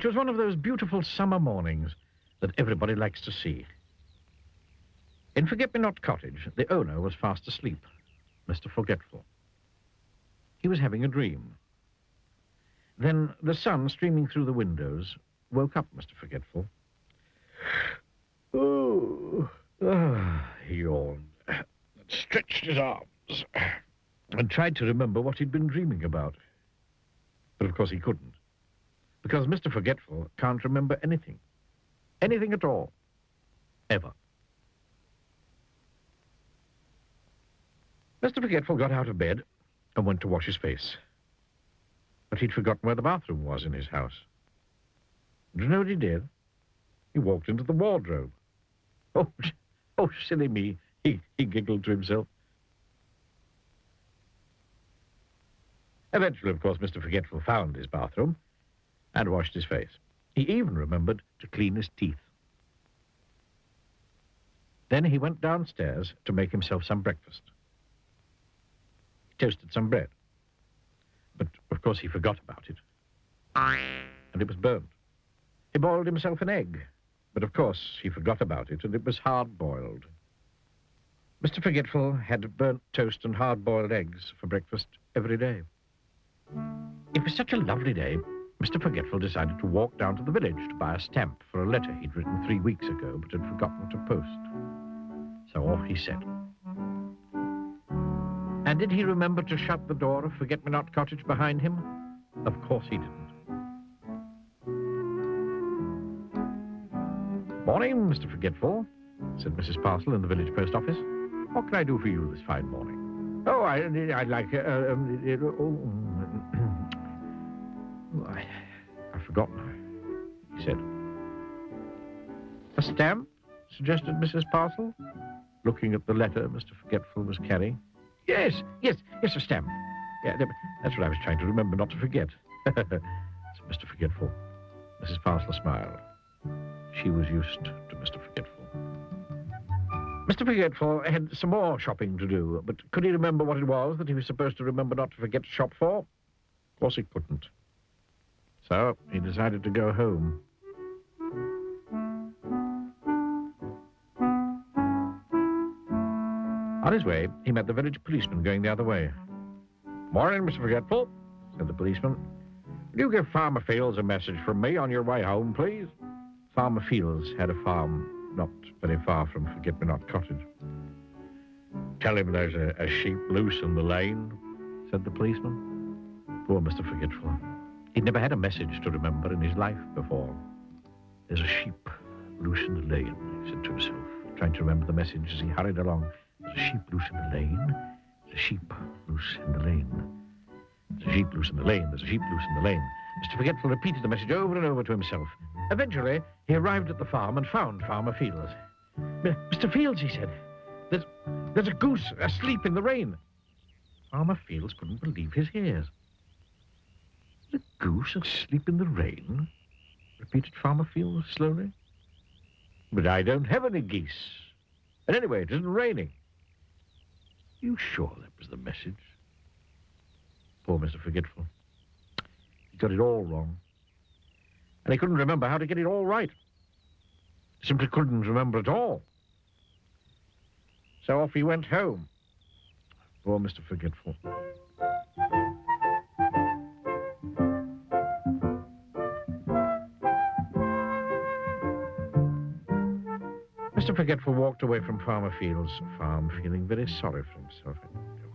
It was one of those beautiful summer mornings that everybody likes to see. In Forget-Me-Not Cottage, the owner was fast asleep, Mr. Forgetful. He was having a dream. Then the sun, streaming through the windows, woke up Mr. Forgetful. He yawned, stretched his arms, and tried to remember what he'd been dreaming about. But of course he couldn't, because Mr. Forgetful can't remember anything. Anything at all. Ever. Mr. Forgetful got out of bed and went to wash his face. But he'd forgotten where the bathroom was in his house. Do you know what he did? He walked into the wardrobe. Oh, silly me, he giggled to himself. Eventually, of course, Mr. Forgetful found his bathroom and washed his face. He even remembered to clean his teeth. Then he went downstairs to make himself some breakfast. He toasted some bread. But, of course, he forgot about it. And it was burnt. He boiled himself an egg. But, of course, he forgot about it, and it was hard-boiled. Mr. Forgetful had burnt toast and hard-boiled eggs for breakfast every day. It was such a lovely day, Mr. Forgetful decided to walk down to the village to buy a stamp for a letter he'd written 3 weeks ago, but had forgotten to post. So off he set. And did he remember to shut the door of Forget-Me-Not Cottage behind him? Of course he didn't. Morning, Mr. Forgetful, said Mrs. Parcel in the village post office. What can I do for you this fine morning? Oh, I'd like... I've forgotten, he said. A stamp, suggested Mrs. Parcel, looking at the letter Mr. Forgetful was carrying. Yes, a stamp. Yeah, that's what I was trying to remember not to forget, said Mr. Forgetful. Mrs. Parcel smiled. She was used to Mr. Forgetful. Mr. Forgetful had some more shopping to do, but could he remember what it was that he was supposed to remember not to forget to shop for? Of course he couldn't. So he decided to go home. On his way, he met the village policeman going the other way. Morning, Mr. Forgetful, said the policeman. Will you give Farmer Fields a message from me on your way home, please? Farmer Fields had a farm not very far from Forget-Me-Not Cottage. Tell him there's a sheep loose in the lane, said the policeman. Poor Mr. Forgetful. He'd never had a message to remember in his life before. There's a sheep loose in the lane, he said to himself, trying to remember the message as he hurried along. There's a sheep loose in the lane. There's a sheep loose in the lane. There's a sheep loose in the lane. There's a sheep loose in the lane. Mr. Forgetful repeated the message over and over to himself. Eventually, he arrived at the farm and found Farmer Fields. Mr. Fields, he said, there's a goose asleep in the rain. Farmer Fields couldn't believe his ears. A goose asleep in the rain? Repeated Farmer Fields slowly. But I don't have any geese. And anyway, it isn't raining. You sure that was the message? Poor Mr. Forgetful. He got it all wrong. And he couldn't remember how to get it all right. He simply couldn't remember at all. So off he went home. Poor Mr. Forgetful. Mr. Forgetful walked away from Farmer Fields' farm, feeling very sorry for himself.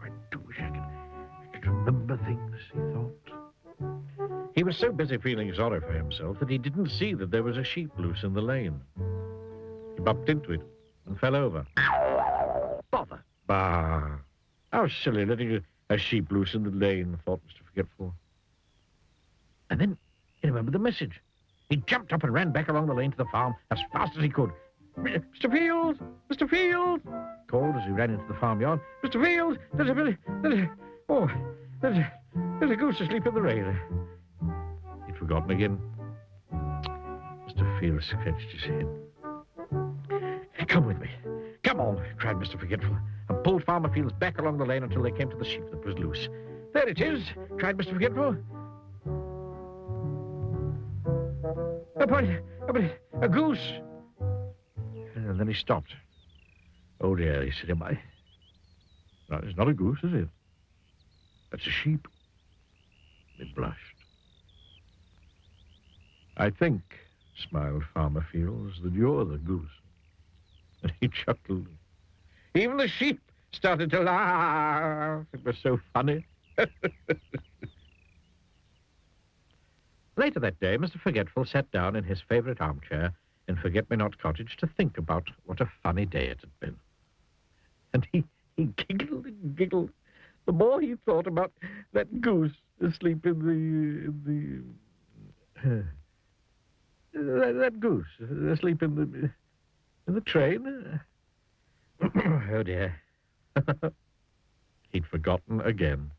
I do wish I could remember things, he thought. He was so busy feeling sorry for himself that he didn't see that there was a sheep loose in the lane. He bumped into it and fell over. Bother! Bah! How silly, letting a sheep loose in the lane, thought Mr. Forgetful. And then he remembered the message. He jumped up and ran back along the lane to the farm as fast as he could. Mr. Fields! Mr. Fields! Called as he ran into the farmyard. Mr. Fields! There's a goose asleep in the rain. He'd forgotten again. Mr. Fields scratched his head. Come with me. Come on, cried Mr. Forgetful, and pulled Farmer Fields back along the lane until they came to the sheep that was loose. There it is, cried Mr. Forgetful. A goose! And then he stopped. Oh, dear, he said, no, it's not a goose, is it? That's a sheep. He blushed. I think, smiled Farmer Fields, that you're the goose. And he chuckled. Even the sheep started to laugh. It was so funny. Later that day, Mr. Forgetful sat down in his favorite armchair in Forget-Me-Not Cottage to think about what a funny day it had been. And he giggled and giggled the more he thought about that goose asleep in the that goose asleep in the train. Oh, dear. He'd forgotten again.